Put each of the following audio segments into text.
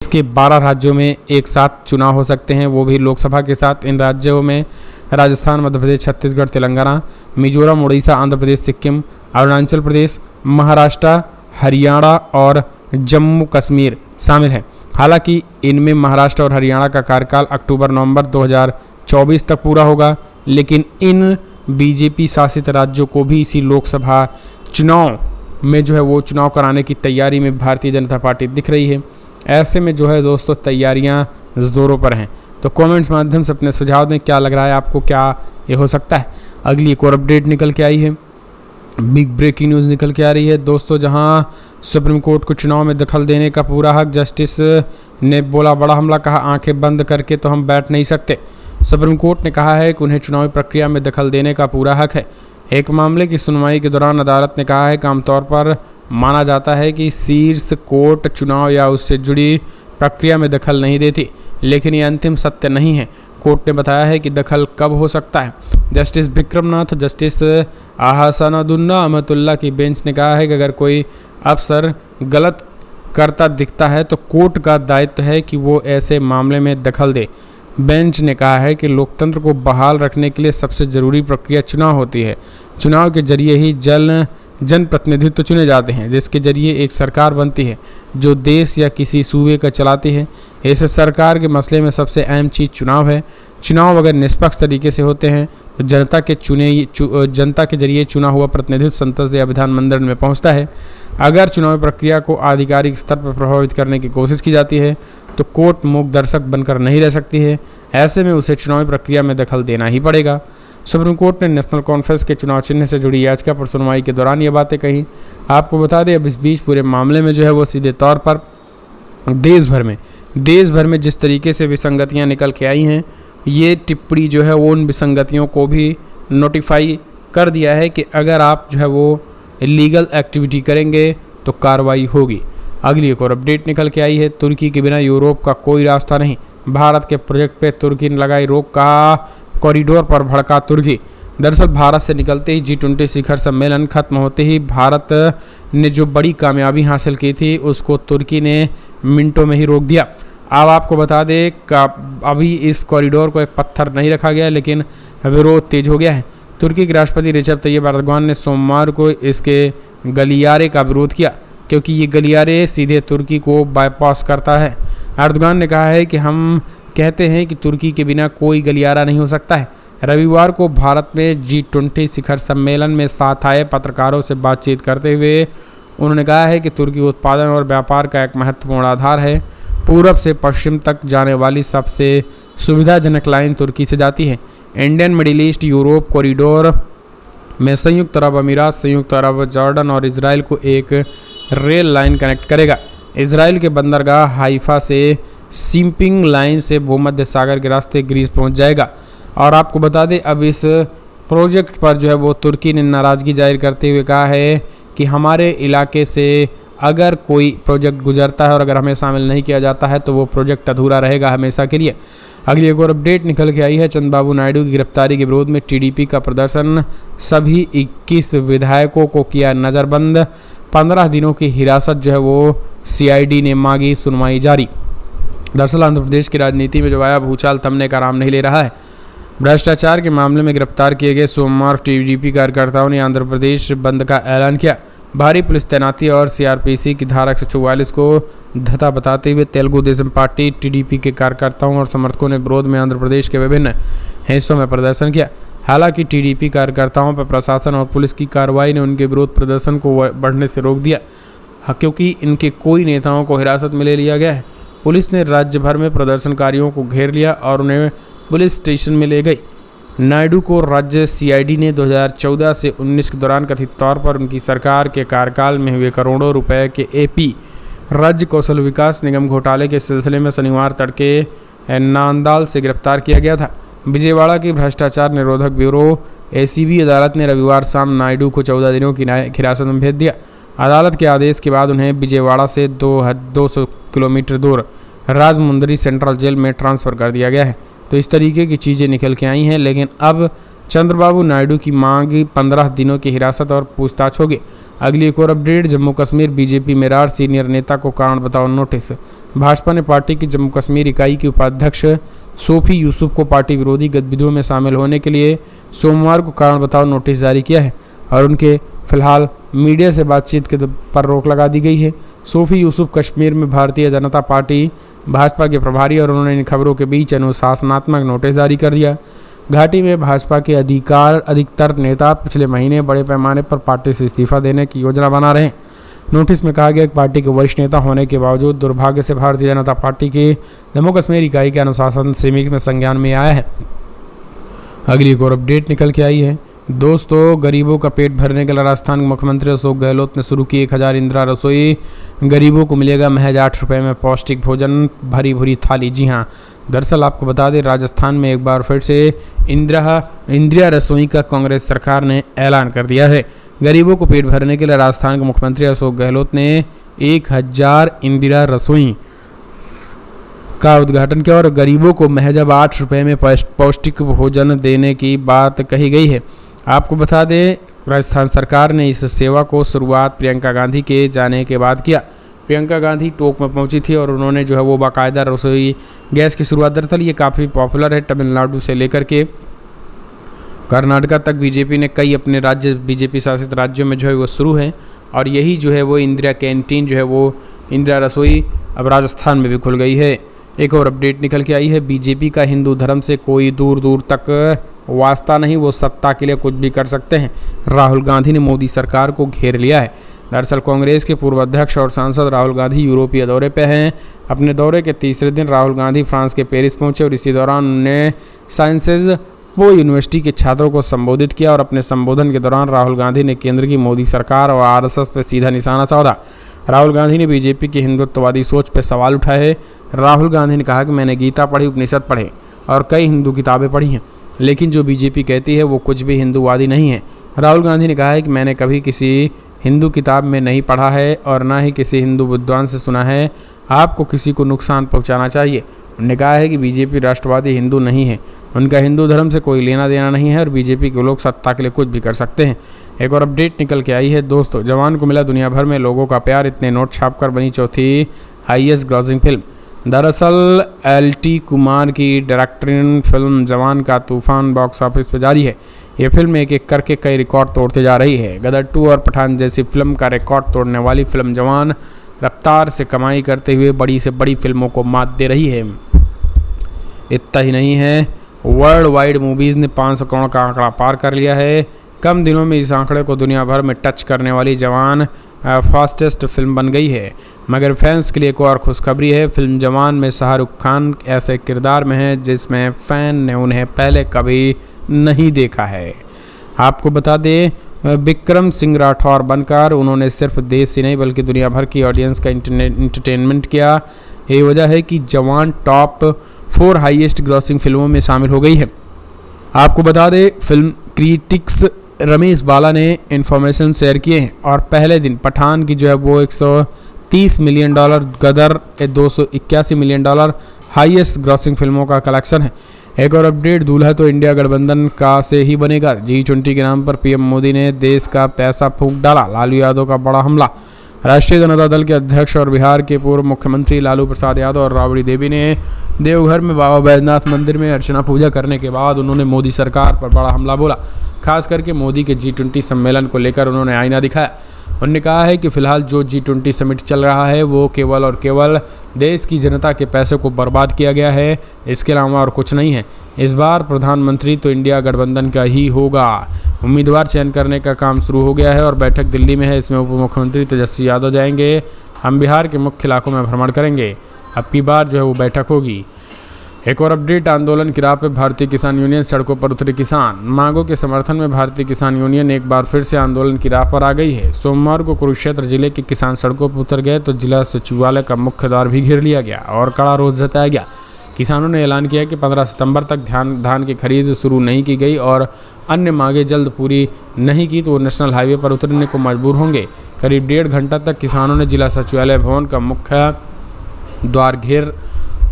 के 12 राज्यों में एक साथ चुनाव हो सकते हैं, वो भी लोकसभा के साथ। इन राज्यों में राजस्थान, मध्य प्रदेश, छत्तीसगढ़, तेलंगाना, मिजोरम, उड़ीसा, आंध्र प्रदेश, सिक्किम, अरुणाचल प्रदेश, महाराष्ट्र, हरियाणा और जम्मू कश्मीर शामिल हैं। हालांकि इनमें महाराष्ट्र और हरियाणा का कार्यकाल अक्टूबर-नवंबर 2024 तक पूरा होगा, लेकिन इन बीजेपी शासित राज्यों को भी इसी लोकसभा चुनाव में जो है वो चुनाव कराने की तैयारी में भारतीय जनता पार्टी दिख रही है। ऐसे में जो है दोस्तों तैयारियां ज़ोरों पर हैं। तो कमेंट्स माध्यम से अपने सुझाव दें, क्या लग रहा है आपको, क्या ये हो सकता है। अगली एक और अपडेट निकल के आई है, बिग ब्रेकिंग न्यूज़ निकल के आ रही है दोस्तों, जहां सुप्रीम कोर्ट को चुनाव में दखल देने का पूरा हक। जस्टिस ने बोला बड़ा हमला, कहा आंखें बंद करके तो हम बैठ नहीं सकते। सुप्रीम कोर्ट ने कहा है कि उन्हें चुनावी प्रक्रिया में दखल देने का पूरा हक है। एक मामले की सुनवाई के दौरान अदालत ने कहा है कि आमतौर पर माना जाता है कि शीर्ष कोर्ट चुनाव या उससे जुड़ी प्रक्रिया में दखल नहीं देती, लेकिन ये अंतिम सत्य नहीं है। कोर्ट ने बताया है कि दखल कब हो सकता है। जस्टिस विक्रमनाथ, जस्टिस आहसानुद्दीन अहमदुल्ला की बेंच ने कहा है कि अगर कोई अफसर गलत करता दिखता है तो कोर्ट का दायित्व है कि वो ऐसे मामले में दखल दे। बेंच ने कहा है कि लोकतंत्र को बहाल रखने के लिए सबसे ज़रूरी प्रक्रिया चुनाव होती है। चुनाव के जरिए ही जनप्रतिनिधित्व चुने जाते हैं, जिसके जरिए एक सरकार बनती है जो देश या किसी सूबे का चलाती है। इस सरकार के मसले में सबसे अहम चीज़ चुनाव है। चुनाव अगर निष्पक्ष तरीके से होते हैं तो जनता के जरिए चुना हुआ प्रतिनिधित्व संसद या विधानमंडल में पहुंचता है। अगर चुनावी प्रक्रिया को आधिकारिक स्तर पर प्रभावित करने की कोशिश की जाती है तो कोर्ट मूक दर्शक बनकर नहीं रह सकती है। ऐसे में उसे चुनावी प्रक्रिया में दखल देना ही पड़ेगा। सुप्रीम कोर्ट ने नेशनल कॉन्फ्रेंस के चुनाव चिन्ह से जुड़ी याचिका पर सुनवाई के दौरान ये बातें कही। आपको बता दें, अब इस बीच पूरे मामले में जो है वो सीधे तौर पर देश भर में जिस तरीके से विसंगतियां निकल के आई हैं, ये टिप्पणी जो है वो उन विसंगतियों को भी नोटिफाई कर दिया है कि अगर आप जो है वो इलीगल एक्टिविटी करेंगे तो कार्रवाई होगी। अगली एक और अपडेट निकल के आई है, तुर्की के बिना यूरोप का कोई रास्ता नहीं। भारत के प्रोजेक्ट पे तुर्की ने लगाई रोक, का कॉरिडोर पर भड़का तुर्की। दरअसल भारत से निकलते ही G20 शिखर सम्मेलन खत्म होते ही भारत ने जो बड़ी कामयाबी हासिल की थी उसको तुर्की ने मिनटों में ही रोक दिया। अब आपको बता दें अभी इस कॉरिडोर को एक पत्थर नहीं रखा गया, लेकिन विरोध तेज हो गया है। तुर्की के राष्ट्रपति रेजब तैयब एर्दोगान ने सोमवार को इसके गलियारे का विरोध किया, क्योंकि ये गलियारे सीधे तुर्की को बाईपास करता है। एर्दोगान ने कहा है कि हम कहते हैं कि तुर्की के बिना कोई गलियारा नहीं हो सकता है। रविवार को भारत में G20 शिखर सम्मेलन में साथ आए पत्रकारों से बातचीत करते हुए उन्होंने कहा है कि तुर्की उत्पादन और व्यापार का एक महत्वपूर्ण आधार है। पूरब से पश्चिम तक जाने वाली सबसे सुविधाजनक लाइन तुर्की से जाती है। Indian middle east Europe corridor में संयुक्त अरब अमीरात, संयुक्त अरब, जॉर्डन और इसराइल को एक रेल लाइन कनेक्ट करेगा। इसराइल के बंदरगाह हाइफा से शिपिंग लाइन से भूमध्य सागर के रास्ते ग्रीस पहुंच जाएगा। और आपको बता दें, अब इस प्रोजेक्ट पर जो है वो तुर्की ने नाराज़गी जाहिर करते हुए कहा है कि हमारे इलाके से अगर कोई प्रोजेक्ट गुजरता है और अगर हमें शामिल नहीं किया जाता है तो वो प्रोजेक्ट अधूरा रहेगा हमेशा के लिए। अगली एक और अपडेट निकल के आई है, चंद्रबाबू नायडू की गिरफ्तारी के विरोध में टीडीपी का प्रदर्शन, सभी 21 विधायकों को किया नज़रबंद। 15 दिनों की हिरासत जो है वो CID ने मांगी, सुनवाई जारी। दरअसल आंध्र प्रदेश की राजनीति में जो आया भूचाल थमने का नाम नहीं ले रहा है। भ्रष्टाचार के मामले में गिरफ्तार किए गए सोमवार टीडीपी कार्यकर्ताओं ने आंध्र प्रदेश बंद का ऐलान किया। भारी पुलिस तैनाती और CRPC की धारा 144 को धता बताते हुए तेलुगु देशम पार्टी TDP के कार्यकर्ताओं और समर्थकों ने विरोध में आंध्र प्रदेश के विभिन्न हिस्सों में प्रदर्शन किया। हालांकि TDP कार्यकर्ताओं पर प्रशासन और पुलिस की कार्रवाई ने उनके विरोध प्रदर्शन को बढ़ने से रोक दिया, क्योंकि इनके कोई नेताओं को हिरासत में ले लिया गया है। पुलिस ने राज्य भर में प्रदर्शनकारियों को घेर लिया और उन्हें पुलिस स्टेशन में ले गई। नायडू को राज्य CID ने 2014 से 19 के दौरान कथित तौर पर उनकी सरकार के कार्यकाल में हुए करोड़ों रुपए के AP राज्य कौशल विकास निगम घोटाले के सिलसिले में शनिवार तड़के नांदाल से गिरफ्तार किया गया था। विजयवाड़ा की भ्रष्टाचार निरोधक ब्यूरो ACB अदालत ने रविवार शाम नायडू को 14 दिनों की हिरासत में भेज दिया। अदालत के आदेश के बाद उन्हें विजयवाड़ा से 200 किलोमीटर दूर राजमुंदरी सेंट्रल जेल में ट्रांसफ़र कर दिया गया है। तो इस तरीके की चीज़ें निकल के आई हैं, लेकिन अब चंद्रबाबू नायडू की मांग 15 दिनों की हिरासत और पूछताछ होगी। अगली एक और अपडेट, जम्मू कश्मीर बीजेपी में रार, सीनियर नेता को कारण बताओ नोटिस। भाजपा ने पार्टी की जम्मू कश्मीर इकाई की उपाध्यक्ष सोफी यूसुफ को पार्टी विरोधी गतिविधियों में शामिल होने के लिए सोमवार को कारण बताओ नोटिस जारी किया है और उनके फिलहाल मीडिया से बातचीत के पर रोक लगा दी गई है। सोफी यूसुफ कश्मीर में भारतीय जनता पार्टी भाजपा के प्रभारी और उन्होंने इन खबरों के बीच अनुशासनात्मक नोटिस जारी कर दिया। घाटी में भाजपा के अधिकतर नेता पिछले महीने बड़े पैमाने पर पार्टी से इस्तीफा देने की योजना बना रहे हैं। नोटिस में कहा गया कि पार्टी के वरिष्ठ नेता होने के बावजूद दुर्भाग्य से भारतीय जनता पार्टी की जम्मू कश्मीर इकाई के अनुशासन समिति में संज्ञान में आया है। अगली एक और अपडेट निकल के आई है दोस्तों, गरीबों का पेट भरने के लिए राजस्थान के मुख्यमंत्री अशोक गहलोत ने शुरू की 1000 इंदिरा रसोई। गरीबों को मिलेगा महज 8 रुपये में पौष्टिक भोजन, भरी भरी थाली। जी हाँ, दरअसल आपको बता दें, राजस्थान में एक बार फिर से इंदिरा रसोई का कांग्रेस सरकार ने ऐलान कर दिया है। गरीबों को पेट भरने के लिए राजस्थान के मुख्यमंत्री अशोक गहलोत ने 1000 इंदिरा रसोई का उद्घाटन किया और गरीबों को महज 8 रुपये में पौष्टिक भोजन देने की बात कही गई है। आपको बता दें, राजस्थान सरकार ने इस सेवा को शुरुआत प्रियंका गांधी के जाने के बाद किया। प्रियंका गांधी टोंक में पहुंची थी और उन्होंने जो है वो बाकायदा रसोई गैस की शुरुआत, दरअसल ये काफ़ी पॉपुलर है, तमिलनाडु से लेकर के कर्नाटका तक बीजेपी ने कई अपने राज्य बीजेपी शासित राज्यों में जो है वो शुरू है और यही जो है वो इंदिरा कैंटीन जो है वो इंदिरा रसोई अब राजस्थान में भी खुल गई है। एक और अपडेट निकल के आई है, बीजेपी का हिंदू धर्म से कोई दूर दूर तक वास्ता नहीं, वो सत्ता के लिए कुछ भी कर सकते हैं। राहुल गांधी ने मोदी सरकार को घेर लिया है। दरअसल कांग्रेस के पूर्व अध्यक्ष और सांसद राहुल गांधी यूरोपीय दौरे पे हैं। अपने दौरे के तीसरे दिन राहुल गांधी फ्रांस के पेरिस पहुंचे और इसी दौरान उन्होंने साइंसेज वो यूनिवर्सिटी के छात्रों को संबोधित किया और अपने संबोधन के दौरान राहुल गांधी ने केंद्र की मोदी सरकार और आरएसएस पर सीधा निशाना साधा। राहुल गांधी ने बीजेपी की हिंदुत्ववादी सोच पर सवाल उठाए है। राहुल गांधी ने कहा कि मैंने गीता पढ़ी, उपनिषद पढ़े और कई हिंदू किताबें पढ़ी हैं, लेकिन जो बीजेपी कहती है वो कुछ भी हिंदूवादी नहीं है। राहुल गांधी ने कहा है कि मैंने कभी किसी हिंदू किताब में नहीं पढ़ा है और ना ही किसी हिंदू विद्वान से सुना है आपको किसी को नुकसान पहुंचाना चाहिए। उन्होंने कहा है कि बीजेपी राष्ट्रवादी हिंदू नहीं है, उनका हिंदू धर्म से कोई लेना देना नहीं है और बीजेपी के लोग सत्ता के लिए कुछ भी कर सकते हैं। एक और अपडेट निकल के आई है दोस्तों, जवान को मिला दुनिया भर में लोगों का प्यार, इतने नोट छापकर बनी चौथी हाईएस्ट ग्रॉसिंग फिल्म। दरअसल LT कुमार की डायरेक्टरिंग फिल्म जवान का तूफान बॉक्स ऑफिस पर जारी है। ये फिल्म एक एक करके कई रिकॉर्ड तोड़ते जा रही है। गदर 2 और पठान जैसी फिल्म का रिकॉर्ड तोड़ने वाली फिल्म जवान रफ्तार से कमाई करते हुए बड़ी से बड़ी फिल्मों को मात दे रही है। इतना ही नहीं है, वर्ल्ड वाइड मूवीज़ ने 500 करोड़ का आंकड़ा पार कर लिया है। कम दिनों में इस आंकड़े को दुनिया भर में टच करने वाली जवान फास्टेस्ट फिल्म बन गई है। मगर फैंस के लिए एक और खुशखबरी है, फिल्म जवान में शाहरुख खान ऐसे किरदार में है जिसमें फ़ैन ने उन्हें पहले कभी नहीं देखा है। आपको बता दें, विक्रम सिंह राठौर बनकर उन्होंने सिर्फ देश ही नहीं बल्कि दुनिया भर की ऑडियंस का इंटरटेनमेंट किया। यही वजह है कि जवान टॉप 4 हाईएस्ट ग्रॉसिंग फिल्मों में शामिल हो गई है। आपको बता दें, फिल्म क्रिटिक्स रमेश बाला ने इन्फॉर्मेशन शेयर किए हैं और पहले दिन पठान की जो है वो $130 मिलियन, गदर $281 मिलियन हाईएस्ट ग्रॉसिंग फिल्मों का कलेक्शन है। एक और अपडेट, दूल्हा तो इंडिया गठबंधन का से ही बनेगा। G20 के नाम पर PM मोदी ने देश का पैसा फूंक डाला, लालू यादव का बड़ा हमला। राष्ट्रीय जनता दल के अध्यक्ष और बिहार के पूर्व मुख्यमंत्री लालू प्रसाद यादव और राबड़ी देवी ने देवघर में बाबा बैजनाथ मंदिर में अर्चना पूजा करने के बाद उन्होंने मोदी सरकार पर बड़ा हमला बोला। खास करके मोदी के G20 सम्मेलन को लेकर उन्होंने आईना दिखाया। उन्होंने कहा है कि फिलहाल जो G20 समिट चल रहा है वो केवल और केवल देश की जनता के पैसे को बर्बाद किया गया है, इसके अलावा और कुछ नहीं है। इस बार प्रधानमंत्री तो इंडिया गठबंधन का ही होगा। उम्मीदवार चयन करने का काम शुरू हो गया है और बैठक दिल्ली में है। इसमें उप मुख्यमंत्री तेजस्वी यादव जाएंगे। हम बिहार के मुख्य इलाकों में भ्रमण करेंगे। अब की बार जो है वो बैठक होगी। एक और अपडेट, आंदोलन की राह पे भारतीय किसान यूनियन, सड़कों पर उतरे किसान। मांगों के समर्थन में भारतीय किसान यूनियन एक बार फिर से आंदोलन की राह पर आ गई है। सोमवार को कुरुक्षेत्र जिले के किसान सड़कों पर उतर गए तो जिला सचिवालय का मुख्य द्वार भी घेर लिया गया और कड़ा रोष जताया गया। किसानों ने ऐलान किया कि 15 सितंबर तक धान की खरीद शुरू नहीं की गई और अन्य मांगें जल्द पूरी नहीं की तो वो नेशनल हाईवे पर उतरने को मजबूर होंगे। करीब 1.5 घंटा तक किसानों ने जिला सचिवालय भवन का मुख्य द्वार घेर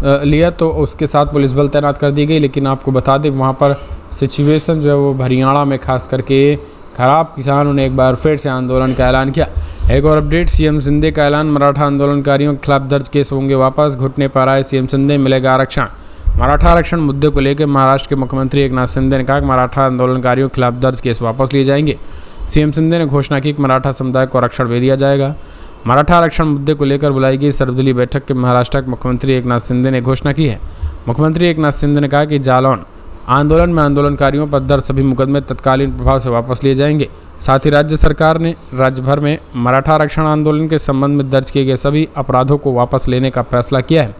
लिया तो उसके साथ पुलिस बल तैनात कर दी गई, लेकिन आपको बता दें वहाँ पर सिचुएशन जो है वो हरियाणा में खास करके खराब। किसानों ने एक बार फिर से आंदोलन का ऐलान किया। एक और अपडेट, सीएम शिंदे का ऐलान, मराठा आंदोलनकारियों के खिलाफ दर्ज केस होंगे वापस, घुटने पर आए सीएम शिंदे, मिलेगा आरक्षण। मराठा आरक्षण मुद्दे को लेकर महाराष्ट्र के मुख्यमंत्री एकनाथ शिंदे ने कहा कि मराठा आंदोलनकारियों के खिलाफ दर्ज केस वापस लिए जाएंगे। सीएम शिंदे ने घोषणा की कि मराठा समुदाय को आरक्षण दे दिया जाएगा। मराठा आरक्षण मुद्दे को लेकर बुलाई गई सर्वदलीय बैठक के महाराष्ट्र के मुख्यमंत्री एकनाथ शिंदे ने घोषणा की है। मुख्यमंत्री एकनाथ शिंदे ने कहा कि जालौन आंदोलन में आंदोलनकारियों पर दर्ज सभी मुकदमे तत्कालीन प्रभाव से वापस लिए जाएंगे। साथ ही राज्य सरकार ने राज्य भर में मराठा आरक्षण आंदोलन के संबंध में दर्ज किए गए सभी अपराधों को वापस लेने का फैसला किया है।